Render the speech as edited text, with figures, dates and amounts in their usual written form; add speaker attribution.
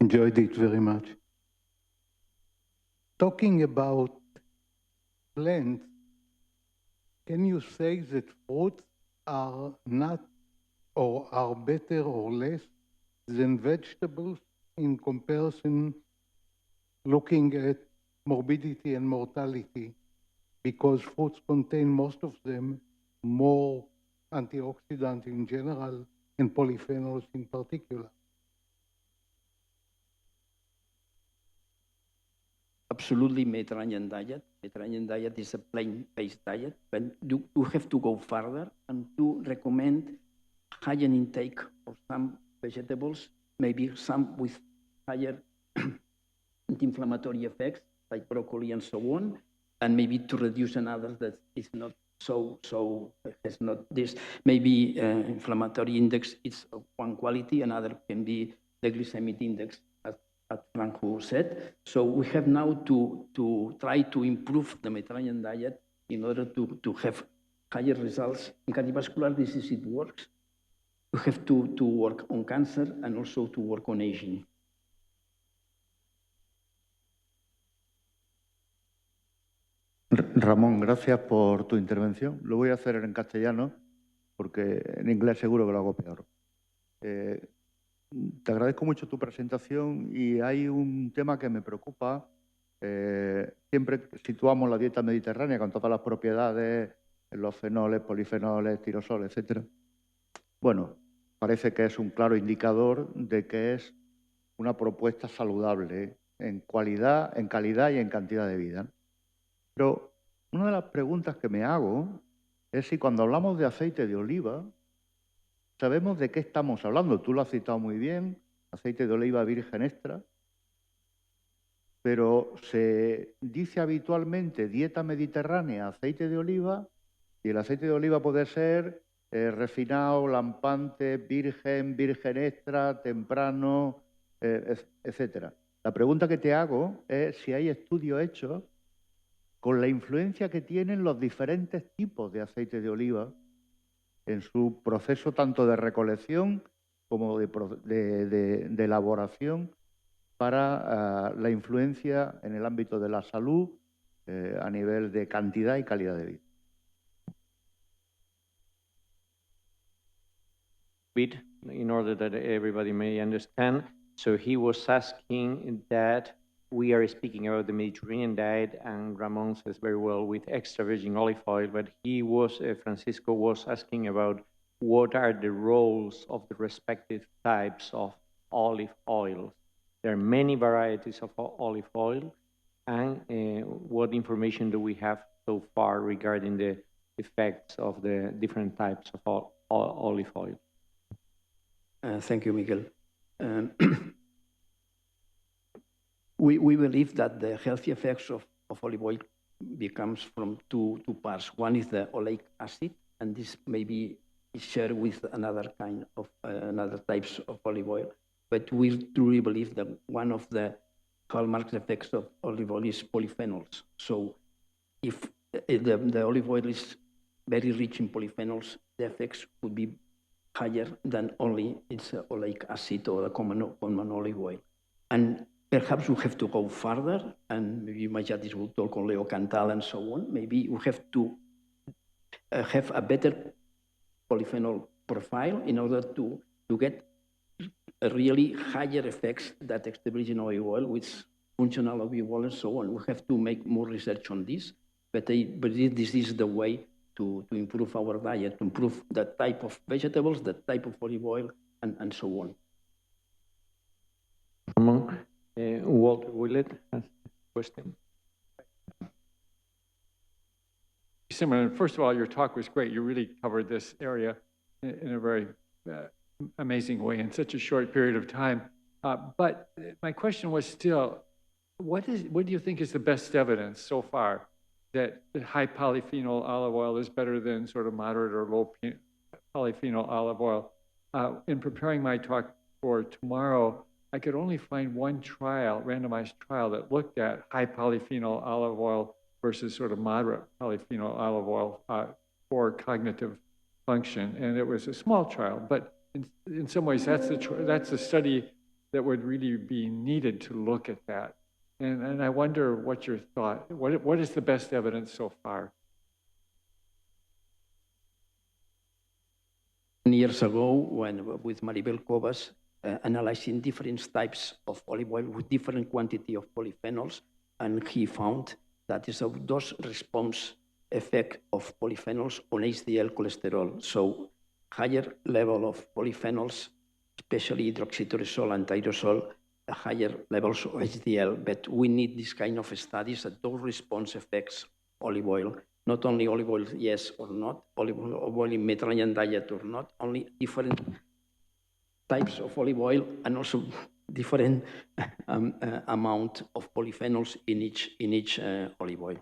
Speaker 1: enjoyed it very much. Talking about plants, can you say that fruits are not or are better or less than vegetables in comparison, looking at morbidity and mortality, because fruits contain, most of them, more antioxidants in general and polyphenols in particular?
Speaker 2: Absolutely Mediterranean diet. Mediterranean diet is a plant-based diet, but you have to go further and to recommend higher intake of some vegetables, maybe some with higher anti-inflammatory effects, like broccoli and so on, and maybe to reduce another that is not has not this. Maybe inflammatory index is of one quality, another can be the glycemic index, as Franco said. So we have now to try to improve the Mediterranean diet in order to have higher results. In cardiovascular disease, it works. We have to work on cancer and also to work on aging.
Speaker 3: Ramón, gracias por tu intervención. Lo voy a hacer en castellano porque en inglés seguro que lo hago peor. Te agradezco mucho tu presentación y hay un tema que me preocupa. Siempre situamos la dieta mediterránea con todas las propiedades, los fenoles, polifenoles, tirosoles, etc. Bueno, parece que es un claro indicador de que es una propuesta saludable en calidad y en cantidad de vida. Pero una de las preguntas que me hago es si cuando hablamos de aceite de oliva, sabemos de qué estamos hablando. Tú lo has citado muy bien, aceite de oliva virgen extra, pero se dice habitualmente dieta mediterránea, aceite de oliva, y el aceite de oliva puede ser refinado, lampante, virgen, virgen extra, temprano, etc. La pregunta que te hago es si hay estudios hechos con la influencia que tienen los diferentes tipos de aceite de oliva en su proceso tanto de recolección como de elaboración para la influencia en el ámbito de la salud a nivel de cantidad y calidad de vida.
Speaker 4: In order that everybody may understand, so he was asking that we are speaking about the Mediterranean diet, and Ramon says very well with extra virgin olive oil, but he was, Francisco was asking about what are the roles of the respective types of olive oil. There are many varieties of olive oil, and what information do we have so far regarding the effects of the different types of olive oil?
Speaker 2: Thank you, Miguel. We believe that the healthy effects of olive oil becomes from two parts. One is the oleic acid, and this maybe is shared with another kind of another types of olive oil. But we truly believe that one of the hallmark effects of olive oil is polyphenols. So if the olive oil is very rich in polyphenols, the effects would be higher than only its oleic acid or the common olive oil. And perhaps we have to go further, and maybe Majadis will talk on Leo Cantal and so on. Maybe we have to have a better polyphenol profile in order to get a really higher effects that extra virgin olive oil with functional olive oil and so on. We have to make more research on this, but this is the way to improve our diet, to improve the type of vegetables, the type of olive oil, and so on.
Speaker 4: Walter Willett has a question.
Speaker 5: Simon, first of all, your talk was great. You really covered this area in a very amazing way in such a short period of time. But my question was still, what do you think is the best evidence so far that high polyphenol olive oil is better than sort of moderate or low polyphenol olive oil? In preparing my talk for tomorrow, I could only find one trial, randomized trial, that looked at high polyphenol olive oil versus sort of moderate polyphenol olive oil for cognitive function. And it was a small trial, but in some ways that's the study that would really be needed to look at that. And I wonder what your thought, what is the best evidence so far?
Speaker 2: Years ago, when with Maribel Covas, analyzing different types of olive oil with different quantity of polyphenols, and he found that is a dose response effect of polyphenols on HDL cholesterol. So higher level of polyphenols, especially hydroxytyrosol and tyrosol, higher levels of HDL, but we need this kind of studies that dose response affects olive oil. Not only olive oil, yes or not, olive oil in Mediterranean diet or not, only different types of olive oil and also different amount of polyphenols in each olive oil.